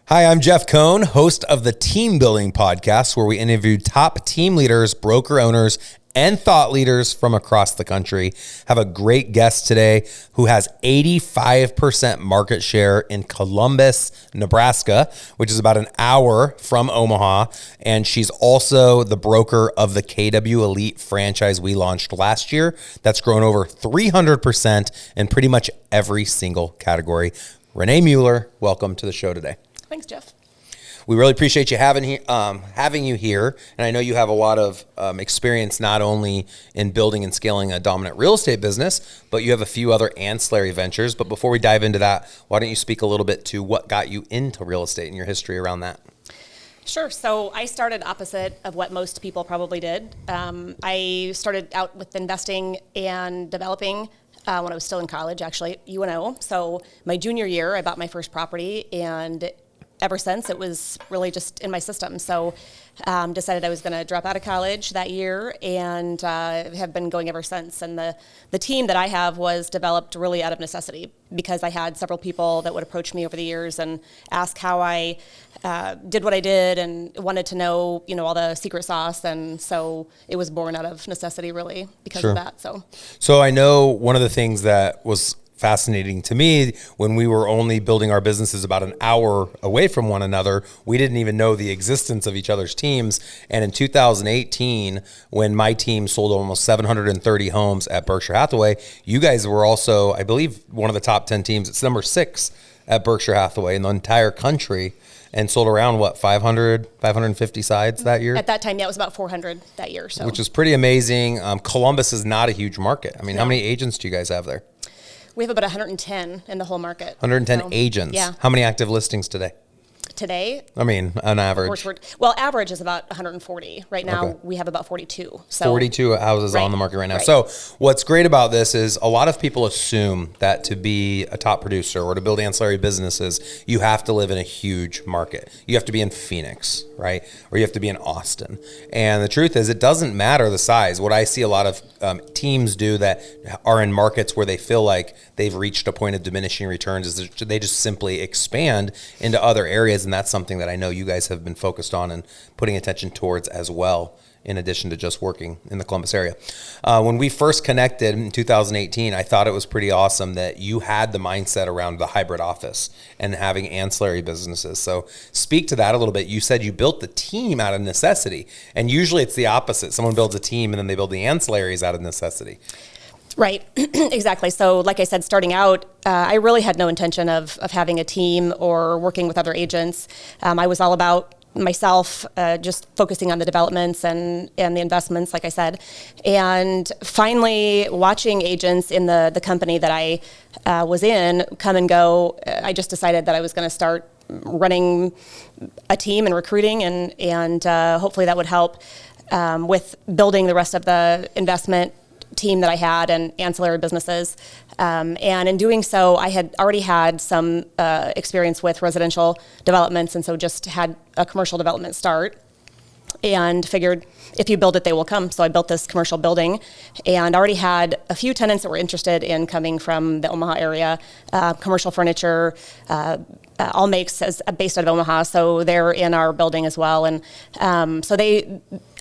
Hi, I'm Jeff Cohn, host of the Team Building Podcast, where we interview top team leaders, broker owners, and thought leaders from across the country. Have a great guest today who has 85% market share in Columbus, Nebraska, which is about an hour from Omaha. And she's also the broker of the kwELITE franchise we launched last year. That's grown over 300% in pretty much every single category. Renee Mueller, welcome to the show today. Thanks, Jeff. We really appreciate you having you here, and I know you have a lot of experience not only in building and scaling a dominant real estate business, but you have a few other ancillary ventures. But before we dive into that, why don't you speak a little bit to what got you into real estate and your history around that? Sure. So I started opposite of what most people probably did. I started out with investing and developing when I was still in college, actually, at UNO. So my junior year, I bought my first property, and ever since, it was really just in my system. So decided I was going to drop out of college that year and have been going ever since. And the team that I have was developed really out of necessity because I had several people that would approach me over the years and ask how I did what I did and wanted to know, all the secret sauce. And so it was born out of necessity, really, because of that. So I know one of the things that was fascinating to me when we were only building our businesses about an hour away from one another, we didn't even know the existence of each other's teams. And in 2018, when my team sold almost 730 homes at Berkshire Hathaway, you guys were also, I believe, one of the top 10 teams. It's number 6 at Berkshire Hathaway in the entire country, and sold around 550 sides that year? At that time, yeah, it was about 400 that year. So, which is pretty amazing. Columbus is not a huge market. I mean, How many agents do you guys have there? We have about 110 in the whole market. 110 agents. Yeah. How many active listings today? Today? I mean, on average. Average is about 140. Right now, we have about 42. So 42 houses on the market right now. Right. So what's great about this is a lot of people assume that to be a top producer or to build ancillary businesses, you have to live in a huge market. You have to be in Phoenix, right? Or you have to be in Austin. And the truth is, it doesn't matter the size. What I see a lot of teams do that are in markets where they feel like they've reached a point of diminishing returns is they just simply expand into other areas. And that's something that I know you guys have been focused on and putting attention towards as well, in addition to just working in the Columbus area. When we first connected in 2018, I thought it was pretty awesome that you had the mindset around the hybrid office and having ancillary businesses. So speak to that a little bit. You said you built the team out of necessity, and usually it's the opposite. Someone builds a team and then they build the ancillaries out of necessity. Right, exactly. So like I said, starting out, I really had no intention of having a team or working with other agents. I was all about myself, just focusing on the developments and the investments, like I said. And finally, watching agents in the company that I was in come and go, I just decided that I was going to start running a team and recruiting, and hopefully that would help with building the rest of the investment team that I had and ancillary businesses. And in doing so, I had already had some experience with residential developments, and so just had a commercial development start and figured if you build it, they will come. So I built this commercial building and already had a few tenants that were interested in coming from the Omaha area, commercial furniture, all makes as based out of Omaha. So they're in our building as well. And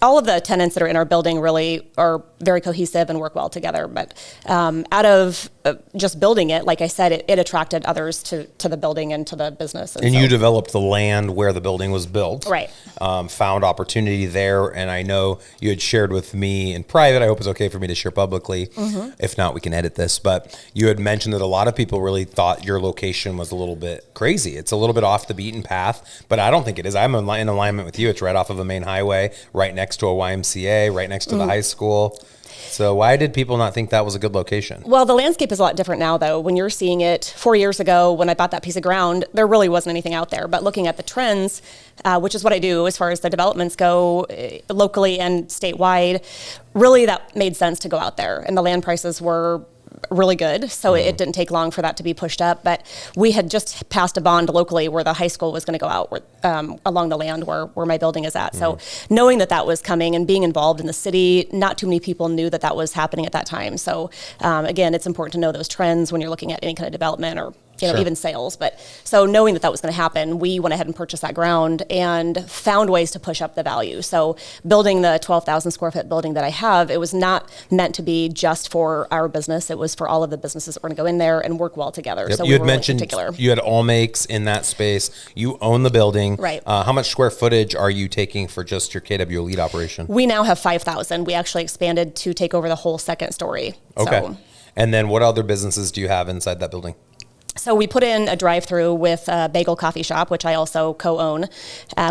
all of the tenants that are in our building really are very cohesive and work well together. But out of just building it, like I said, it attracted others to the building and to the business. And you developed the land where the building was built. Right. Found opportunity there. And I know you had shared with me in private, I hope it's okay for me to share publicly. Mm-hmm. If not, we can edit this. But you had mentioned that a lot of people really thought your location was a little bit crazy. It's a little bit off the beaten path, but I don't think it is. I'm in alignment with you. It's right off of a main highway, right next to a YMCA, right next to the high school. So why did people not think that was a good location? Well, the landscape is a lot different now, though. When you're seeing it 4 years ago, when I bought that piece of ground, there really wasn't anything out there. But looking at the trends, which is what I do as far as the developments go, locally and statewide, really that made sense to go out there. And the land prices were really good, so it didn't take long for that to be pushed up. But we had just passed a bond locally where the high school was going to go out along the land where my building is at. So knowing that was coming and being involved in the city, not too many people knew that was happening at that time. So again, it's important to know those trends when you're looking at any kind of development or you know, even sales. But so knowing that was going to happen, we went ahead and purchased that ground and found ways to push up the value. So building the 12,000 square foot building that I have, it was not meant to be just for our business. It was for all of the businesses that were going to go in there and work well together. Yep. So you had mentioned you had all makes in that space. You own the building. Right. How much square footage are you taking for just your kwELITE operation? We now have 5,000. We actually expanded to take over the whole second story. Okay. So, and then what other businesses do you have inside that building? So we put in a drive-through with a bagel coffee shop, which I also co-own.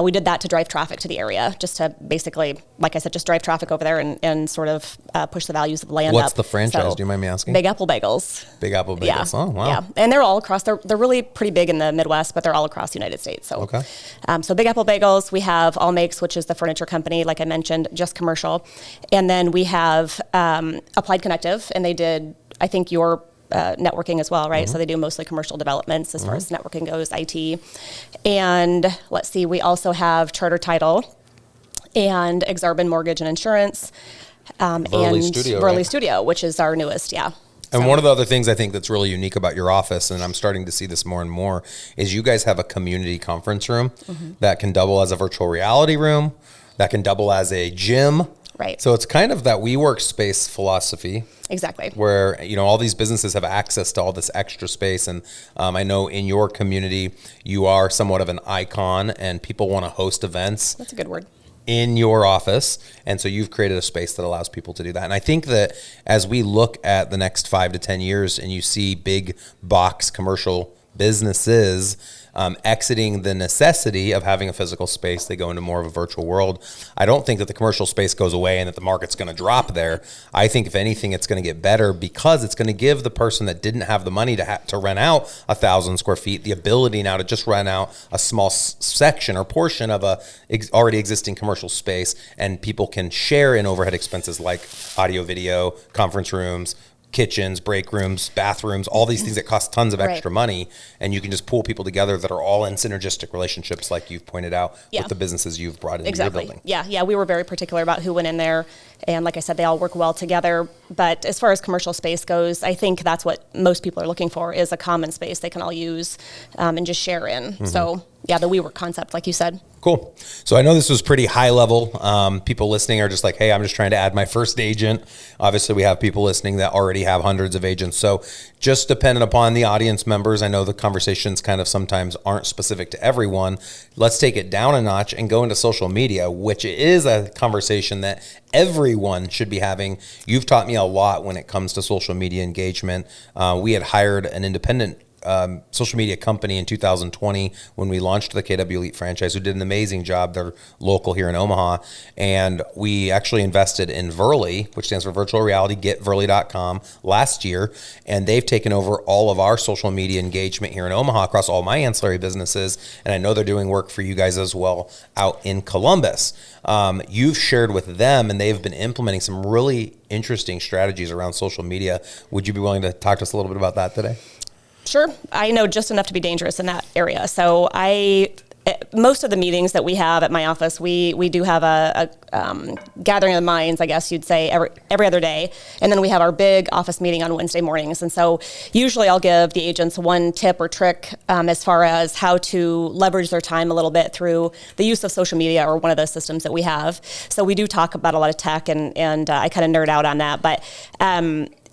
We did that to drive traffic to the area, just to basically, like I said, just drive traffic over there and sort of push the values of the land up. What's the franchise? Do you mind me asking? Big Apple Bagels. Big Apple Bagels. Yeah. Oh, wow. Yeah, and they're all across. They're really pretty big in the Midwest, but they're all across the United States. So, okay. So Big Apple Bagels. We have All Makes, which is the furniture company, like I mentioned, just commercial, and then we have Applied Connective, and they did, I think, your networking as well, right? So they do mostly commercial developments as far as networking goes, IT. And let's see, we also have Charter Title and Exarban Mortgage and Insurance, and Burley Studio, which is our newest, And one of the other things I think that's really unique about your office, and I'm starting to see this more and more, is you guys have a community conference room that can double as a virtual reality room, that can double as a gym. Right. So it's kind of that WeWork space philosophy. Exactly. Where, you know, all these businesses have access to all this extra space. And I know in your community, you are somewhat of an icon and people want to host events. That's a good word. In your office. And so you've created a space that allows people to do that. And I think that as we look at the next 5 to 10 years and you see big box commercial businesses exiting the necessity of having a physical space, they go into more of a virtual world. I don't think that the commercial space goes away and that the market's going to drop there. I think if anything, it's going to get better because it's going to give the person that didn't have the money to rent out 1,000 square feet the ability now to just rent out a small section or portion of a already existing commercial space, and people can share in overhead expenses like audio, video, conference rooms, kitchens, break rooms, bathrooms, all these things that cost tons of extra money, and you can just pull people together that are all in synergistic relationships, like you've pointed out with the businesses you've brought into your building. Yeah, we were very particular about who went in there, and like I said, they all work well together. But as far as commercial space goes, I think that's what most people are looking for, is a common space they can all use and just share in. So yeah, the WeWork concept, like you said. Cool. So I know this was pretty high level. People listening are just like, hey, I'm just trying to add my first agent. Obviously, we have people listening that already have hundreds of agents. So just dependent upon the audience members, I know the conversations kind of sometimes aren't specific to everyone. Let's take it down a notch and go into social media, which is a conversation that everyone should be having. You've taught me a lot when it comes to social media engagement. We had hired an independent social media company in 2020 when we launched the kwELITE franchise, who did an amazing job. They're local here in Omaha, and we actually invested in Verly, which stands for virtual reality, getverly.com, last year, and they've taken over all of our social media engagement here in Omaha across all my ancillary businesses, and I know they're doing work for you guys as well out in Columbus. You've shared with them, and they've been implementing some really interesting strategies around social media. Would you be willing to talk to us a little bit about that today? Sure. I know just enough to be dangerous in that area. So most of the meetings that we have at my office, we do have a gathering of the minds, I guess you'd say, every other day. And then we have our big office meeting on Wednesday mornings. And so usually I'll give the agents one tip or trick as far as how to leverage their time a little bit through the use of social media or one of those systems that we have. So we do talk about a lot of tech, and I kind of nerd out on that. But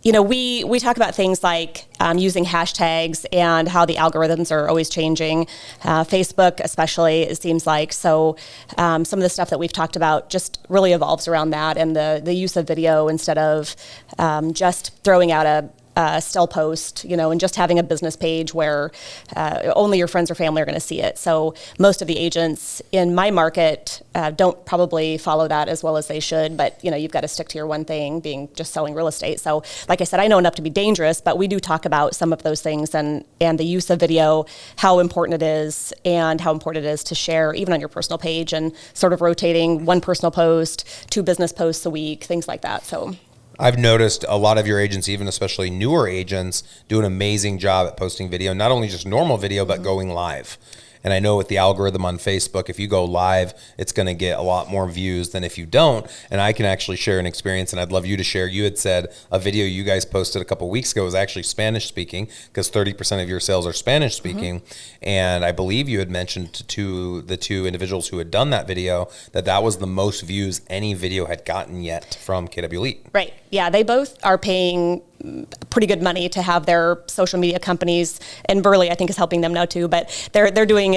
you know, we talk about things like using hashtags and how the algorithms are always changing. Facebook especially, it seems like. So some of the stuff that we've talked about just really evolves around that, and the use of video instead of just throwing out a still post, you know, and just having a business page where only your friends or family are going to see it. So most of the agents in my market don't probably follow that as well as they should, but you know, you've got to stick to your one thing, being just selling real estate. So like I said, I know enough to be dangerous, but we do talk about some of those things and the use of video, how important it is, and how important it is to share even on your personal page, and sort of rotating one personal post, 2 business posts a week, things like that. So I've noticed a lot of your agents, even especially newer agents, do an amazing job at posting video, not only just normal video, but going live. And I know with the algorithm on Facebook, if you go live, it's going to get a lot more views than if you don't. And I can actually share an experience, and I'd love you to share. You had said a video you guys posted a couple of weeks ago was actually Spanish speaking, because 30% of your sales are Spanish speaking. And I believe you had mentioned to the two individuals who had done that video that was the most views any video had gotten yet from kwELITE. Right. Yeah, they both are paying pretty good money to have their social media companies, and Burley I think is helping them now too, but they're doing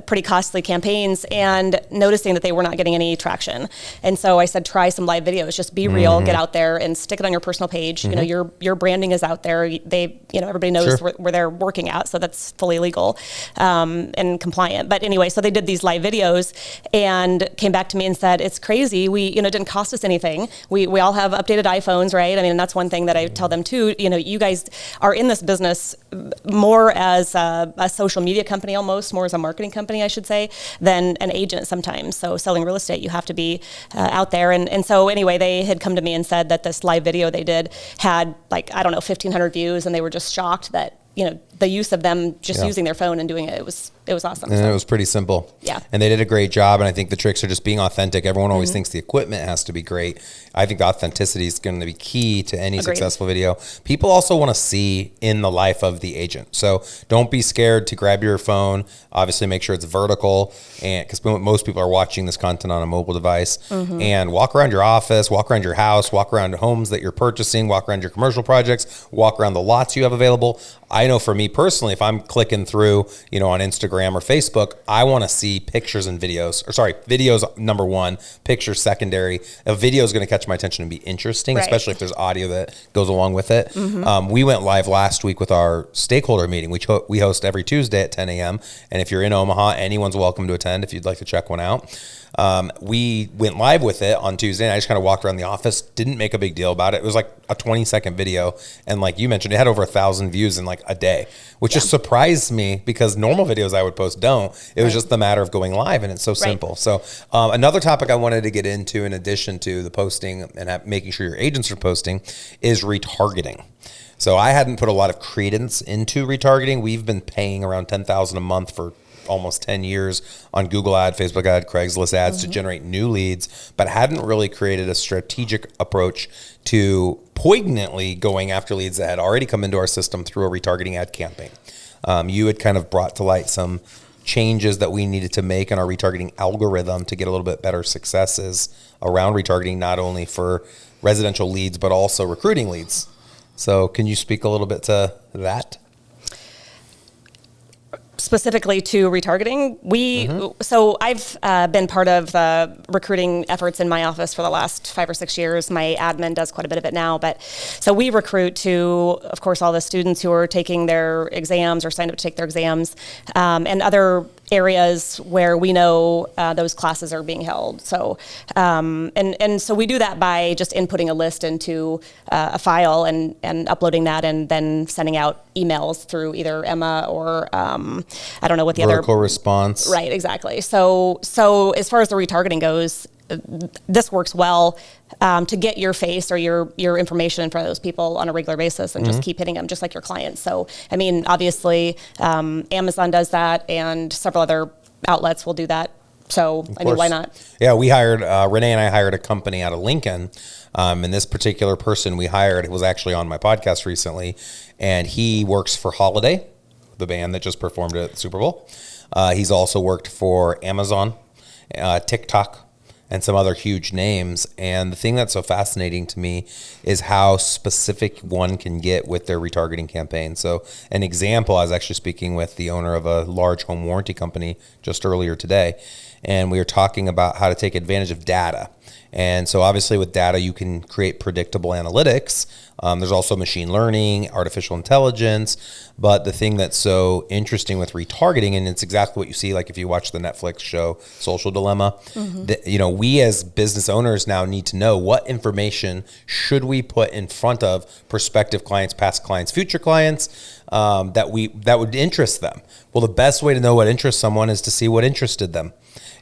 pretty costly campaigns and noticing that they were not getting any traction. And so I said, try some live videos, just be real, get out there and stick it on your personal page. You know, your branding is out there. Everybody knows where they're working at, so that's fully legal and compliant. But anyway, so they did these live videos and came back to me and said, it's crazy. It didn't cost us anything. We all have updated iPhones, right? I mean, and that's one thing that I tell them too. You guys are in this business more as a social media company, almost more as a marketing company, I should say, than an agent sometimes. So selling real estate, you have to be out there. And so anyway, they had come to me and said that this live video they did had 1,500 views, and they were just shocked that, the use of them just using their phone and doing it, it was awesome. And it was pretty simple. Yeah. And they did a great job. And I think the tricks are just being authentic. Everyone always thinks the equipment has to be great. I think authenticity is going to be key to any successful video. People also want to see in the life of the agent. So don't be scared to grab your phone. Obviously make sure it's vertical, and because most people are watching this content on a mobile device, and walk around your office, walk around your house, walk around homes that you're purchasing, walk around your commercial projects, walk around the lots you have available. I know for me personally, if I'm clicking through, on Instagram or Facebook, I want to see pictures and videos, videos number one, pictures secondary. A video is going to catch my attention and be interesting, especially if there's audio that goes along with it. We went live last week with our stakeholder meeting, which we host every Tuesday at 10 a.m. And if you're in Omaha, anyone's welcome to attend if you'd like to check one out. We went live with it on Tuesday, and I just kind of walked around the office, didn't make a big deal about it. It was like a 20-second video. And like you mentioned, it had over 1,000 views in like a day, which just surprised me because normal videos I would post don't. It was just the matter of going live, and it's so simple. So another topic I wanted to get into, in addition to the posting and making sure your agents are posting, is retargeting. So I hadn't put a lot of credence into retargeting. We've been paying around $10,000 a month for almost 10 years on Google ad, Facebook ad, Craigslist ads to generate new leads, but hadn't really created a strategic approach to poignantly going after leads that had already come into our system through a retargeting ad campaign. You had kind of brought to light some changes that we needed to make in our retargeting algorithm to get a little bit better successes around retargeting, not only for residential leads, but also recruiting leads. So can you speak a little bit to that? Specifically to retargeting, so I've been part of the recruiting efforts in my office for the last 5 or 6 years. My admin does quite a bit of it now, but so we recruit to, of course, all the students who are taking their exams or signed up to take their exams, and other areas where we know those classes are being held. So, and so we do that by just inputting a list into a file and uploading that, and then sending out emails through either Emma or I don't know what the vertical response. Right, exactly. So as far as the retargeting goes, this works well to get your face or your information in front of those people on a regular basis, and just keep hitting them just like your clients. So, I mean, obviously, Amazon does that, and several other outlets will do that. So, I mean, why not? Yeah, we hired, Renee and I hired a company out of Lincoln. And this particular person we hired was actually on my podcast recently, and he works for Holiday, the band that just performed at the Super Bowl. He's also worked for Amazon, TikTok, and some other huge names. And the thing that's so fascinating to me is how specific one can get with their retargeting campaign. So an example, I was actually speaking with the owner of a large home warranty company just earlier today, and we were talking about how to take advantage of data. And so obviously with data, you can create predictable analytics. There's also machine learning, artificial intelligence. But the thing that's so interesting with retargeting, and it's exactly what you see, like if you watch the Netflix show Social Dilemma, we as business owners now need to know what information should we put in front of prospective clients, past clients, future clients, that would interest them. Well, the best way to know what interests someone is to see what interested them.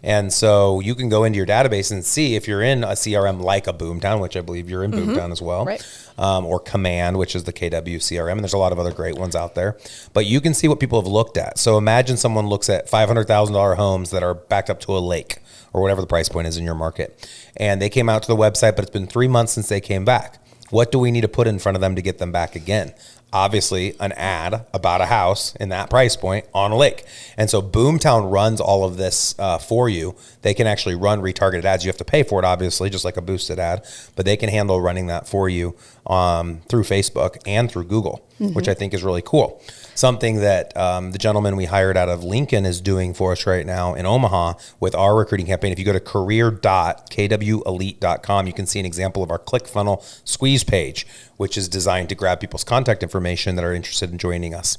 And so you can go into your database and see if you're in a CRM like a Boomtown, which I believe you're in Boomtown as well. Right. or Command, which is the KW CRM. And there's a lot of other great ones out there. But you can see what people have looked at. So imagine someone looks at $500,000 homes that are backed up to a lake or whatever the price point is in your market. And they came out to the website, but it's been 3 months since they came back. What do we need to put in front of them to get them back again? Obviously, an ad about a house in that price point on a lake. And so Boomtown runs all of this for you. They can actually run retargeted ads. You have to pay for it, obviously, just like a boosted ad, but they can handle running that for you through Facebook and through Google, which I think is really cool. Something that the gentleman we hired out of Lincoln is doing for us right now in Omaha with our recruiting campaign. If you go to career.kwELITE.com, you can see an example of our ClickFunnels squeeze page, which is designed to grab people's contact information that are interested in joining us.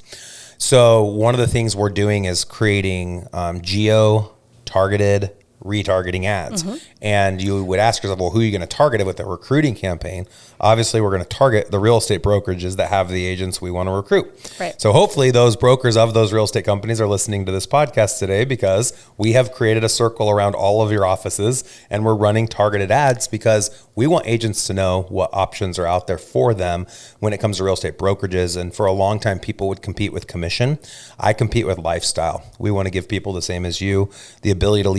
So one of the things we're doing is creating geo-targeted retargeting ads. And you would ask yourself, well, who are you going to target it with a recruiting campaign? Obviously, we're going to target the real estate brokerages that have the agents we want to recruit. Right. So hopefully those brokers of those real estate companies are listening to this podcast today, because we have created a circle around all of your offices and we're running targeted ads because we want agents to know what options are out there for them when it comes to real estate brokerages. And for a long time, people would compete with commission. I compete with lifestyle. We want to give people the same as you, the ability to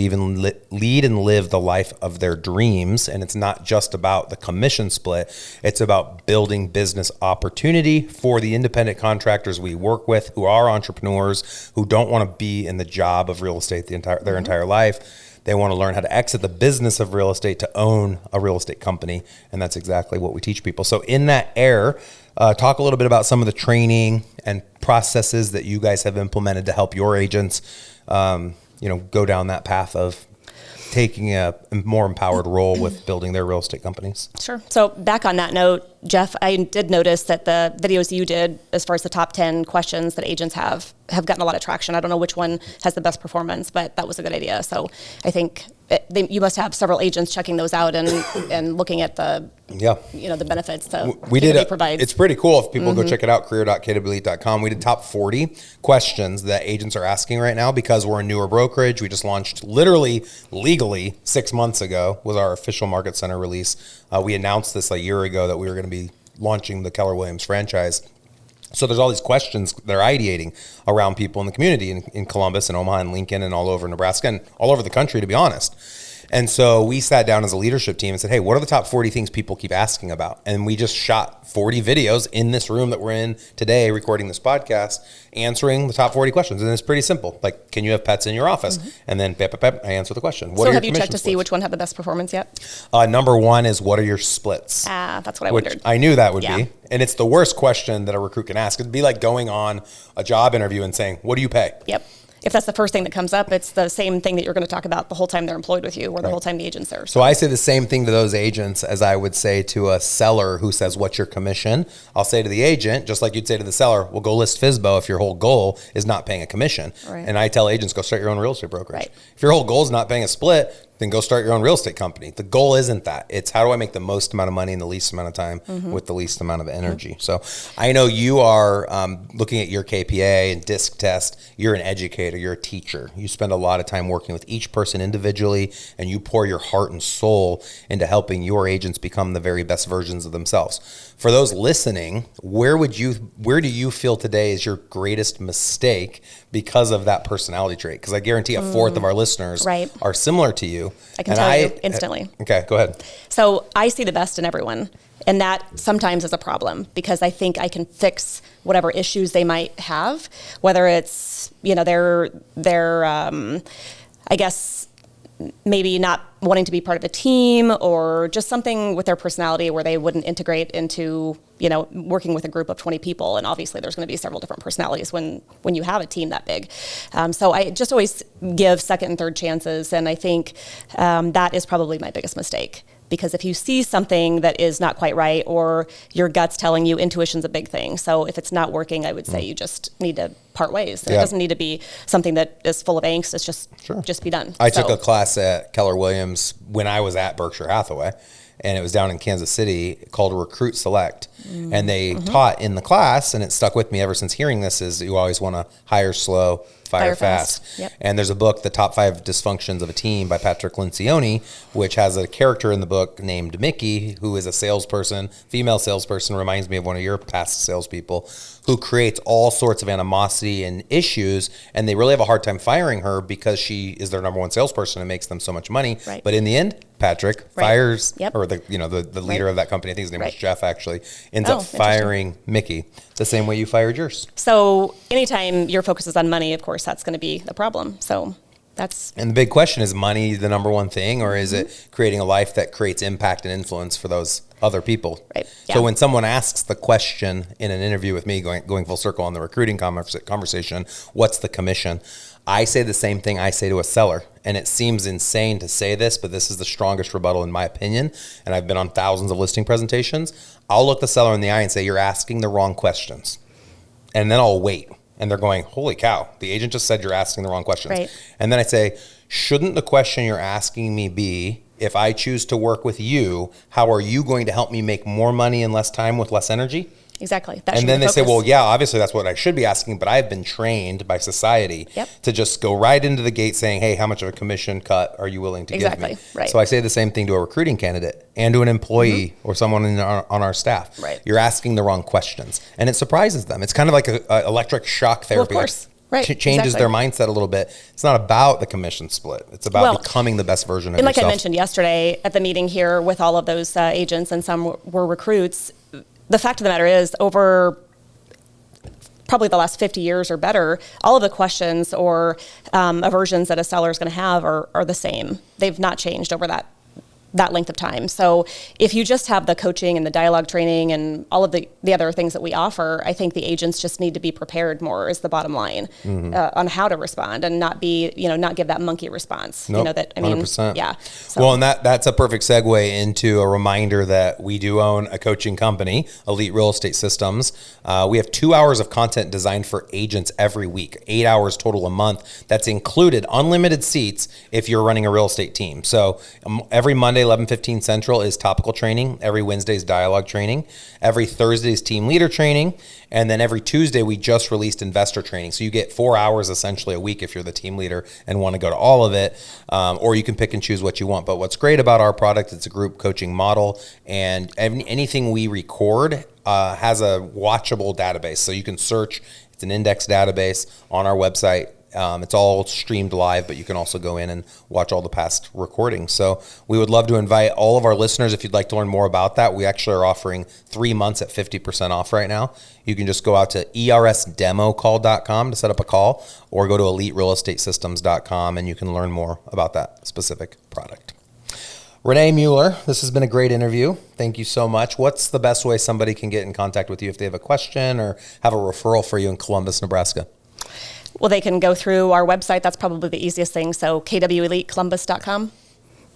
lead and live the life of their dreams. And it's not just about the commission split. It's about building business opportunity for the independent contractors we work with who are entrepreneurs, who don't want to be in the job of real estate their entire life. They want to learn how to exit the business of real estate to own a real estate company. And that's exactly what we teach people. So in that air, talk a little bit about some of the training and processes that you guys have implemented to help your agents, go down that path of taking a more empowered role with building their real estate companies. Sure. So back on that note, Jeff, I did notice that the videos you did as far as the top 10 questions that agents have gotten a lot of traction. I don't know which one has the best performance, but that was a good idea. So I think you must have several agents checking those out and looking at the the benefits they provide. It's pretty cool. If people go check it out, career.kwelite.com. We did top 40 questions that agents are asking right now because we're a newer brokerage. We just launched literally legally 6 months ago was our official Market Center release. We announced this a year ago that we were going to be launching the Keller Williams franchise. So there's all these questions that are ideating around people in the community in Columbus and Omaha and Lincoln and all over Nebraska and all over the country, to be honest. And so we sat down as a leadership team and said, hey, what are the top 40 things people keep asking about? And we just shot 40 videos in this room that we're in today, recording this podcast, answering the top 40 questions. And it's pretty simple. Like, can you have pets in your office? And then I answer the question. So have you checked to see which one had the best performance yet? Number one is, what are your splits? That's what I wondered. I knew that would be. And it's the worst question that a recruit can ask. It'd be like going on a job interview and saying, what do you pay? Yep. If that's the first thing that comes up, it's the same thing that you're going to talk about the whole time they're employed with you or the whole time the agent's there. So I say the same thing to those agents as I would say to a seller who says, what's your commission? I'll say to the agent, just like you'd say to the seller, well, go list FSBO if your whole goal is not paying a commission. Right. And I tell agents, go start your own real estate brokerage. Right. If your whole goal is not paying a split, then go start your own real estate company. The goal isn't that. It's how do I make the most amount of money in the least amount of time with the least amount of energy. So I know you are looking at your KPA and DISC test. You're an educator. You're a teacher. You spend a lot of time working with each person individually, and you pour your heart and soul into helping your agents become the very best versions of themselves. For those listening, where do you feel today is your greatest mistake because of that personality trait? Because I guarantee a fourth of our listeners are similar to you. I can tell you instantly. Okay, go ahead. So I see the best in everyone. And that sometimes is a problem because I think I can fix whatever issues they might have, whether it's, their I guess, maybe not wanting to be part of a team or just something with their personality where they wouldn't integrate into, working with a group of 20 people. And obviously there's going to be several different personalities when you have a team that big. So I just always give second and third chances. And I think that is probably my biggest mistake. Because if you see something that is not quite right or your gut's telling you, intuition's a big thing. So if it's not working, I would say you just need to part ways. It doesn't need to be something that is full of angst. It's just be done. I took a class at Keller Williams when I was at Berkshire Hathaway, and it was down in Kansas City called Recruit Select. And they taught in the class, and it stuck with me ever since hearing this, is you always want to hire slow, fire fast. Yep. And there's a book, The Top 5 Dysfunctions of a Team by Patrick Lencioni, which has a character in the book named Mickey, who is a salesperson, female salesperson, reminds me of one of your past salespeople, who creates all sorts of animosity and issues, and they really have a hard time firing her because she is their number one salesperson and makes them so much money. Right. But in the end, Patrick fires, Yep. or the leader of that company, I think his name was Jeff actually, ends up firing Mickey the same way you fired yours. So anytime your focus is on money, of course, that's going to be a problem. So that's... And the big question is money the number one thing, or is it creating a life that creates impact and influence for those other people? Right. So when someone asks the question in an interview with me, going full circle on the recruiting conversation, what's the commission? I say the same thing I say to a seller. And it seems insane to say this, but this is the strongest rebuttal in my opinion. And I've been on thousands of listing presentations. I'll look the seller in the eye and say, you're asking the wrong questions. And then I'll wait. And they're going, holy cow, the agent just said you're asking the wrong questions. Right. And then I say, shouldn't the question you're asking me be, if I choose to work with you, how are you going to help me make more money in less time with less energy? Exactly. And then they say, well, yeah, obviously that's what I should be asking, but I've been trained by society to just go right into the gate saying, hey, how much of a commission cut are you willing to give me? Right. So I say the same thing to a recruiting candidate and to an employee or someone on our staff. Right. You're asking the wrong questions. And it surprises them. It's kind of like a electric shock therapy. Well, of course. Right. Changes their mindset a little bit. It's not about the commission split. It's about becoming the best version of yourself. And like I mentioned yesterday at the meeting here with all of those agents, and some were recruits, the fact of the matter is, over probably the last 50 years or better, all of the questions or aversions that a seller is going to have are the same. They've not changed over that length of time. So if you just have the coaching and the dialogue training and all of the other things that we offer, I think the agents just need to be prepared more is the bottom line on how to respond and not give that monkey response. Nope, 100%. Yeah. So. Well, and that's a perfect segue into a reminder that we do own a coaching company, Elite Real Estate Systems. We have 2 hours of content designed for agents every week, 8 hours total a month. That's included unlimited seats if you're running a real estate team. So every Monday, 11:15 Central is topical training. Every Wednesday is dialogue training. Every Thursday is team leader training. And then every Tuesday, we just released investor training. So you get 4 hours essentially a week if you're the team leader and want to go to all of it, or you can pick and choose what you want. But what's great about our product, it's a group coaching model, and anything we record has a watchable database. So you can search. It's an index database on our website. It's all streamed live, but you can also go in and watch all the past recordings. So we would love to invite all of our listeners, if you'd like to learn more about that. We actually are offering 3 months at 50% off right now. You can just go out to ersdemocall.com to set up a call, or go to eliterealestatesystems.com and you can learn more about that specific product. Renee Mueller, this has been a great interview. Thank you so much. What's the best way somebody can get in contact with you if they have a question or have a referral for you in Columbus, Nebraska? Well, they can go through our website. That's probably the easiest thing. So kwELITEColumbus.com.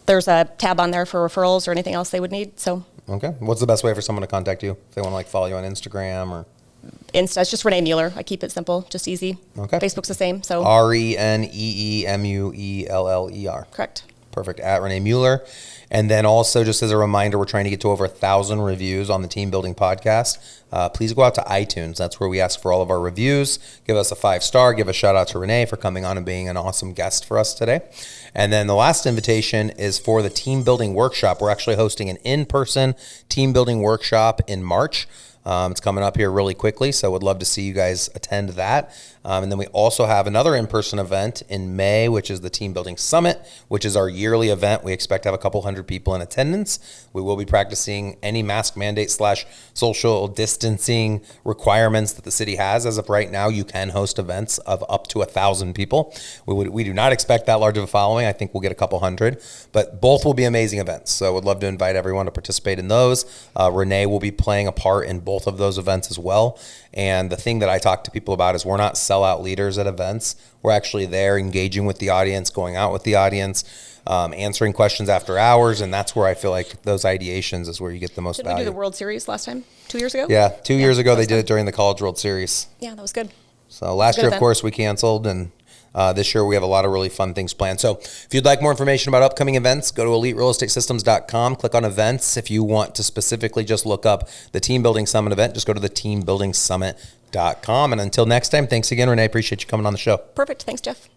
There's a tab on there for referrals or anything else they would need. So okay. What's the best way for someone to contact you if they want to follow you on Instagram or? Insta. It's just Renee Mueller. I keep it simple, just easy. Okay. Facebook's the same. So ReneeMueller. Correct. Perfect. At Renee Mueller. And then also, just as a reminder, we're trying to get to over 1,000 reviews on the Team Building Podcast. Please go out to iTunes. That's where we ask for all of our reviews. Give us a 5-star. Give a shout out to Renee for coming on and being an awesome guest for us today. And then the last invitation is for the Team Building Workshop. We're actually hosting an in-person Team Building Workshop in March. It's coming up here really quickly, so would love to see you guys attend that. And then we also have another in-person event in May, which is the Team Building Summit, which is our yearly event. We expect to have a couple hundred people in attendance. We will be practicing any mask mandate / social distancing requirements that the city has. As of right now, you can host events of up to 1,000 people. We do not expect that large of a following. I think we'll get a couple hundred, but both will be amazing events. So I would love to invite everyone to participate in those. Renee will be playing a part in both of those events as well. And the thing that I talk to people about is we're not sellout leaders at events. We're actually there engaging with the audience, going out with the audience, answering questions after hours. And that's where I feel like those ideations is where you get the most value. Did we do the World Series last time? 2 years ago? Yeah, 2 years ago they did it during the College World Series. Yeah, that was good. So last year, of course, we canceled, and this year we have a lot of really fun things planned. So if you'd like more information about upcoming events, go to eliterealestatesystems.com, click on events. If you want to specifically just look up the Team Building Summit event, just go to the Team Building Summit And until next time, thanks again, Renee. Appreciate you coming on the show. Perfect. Thanks, Jeff.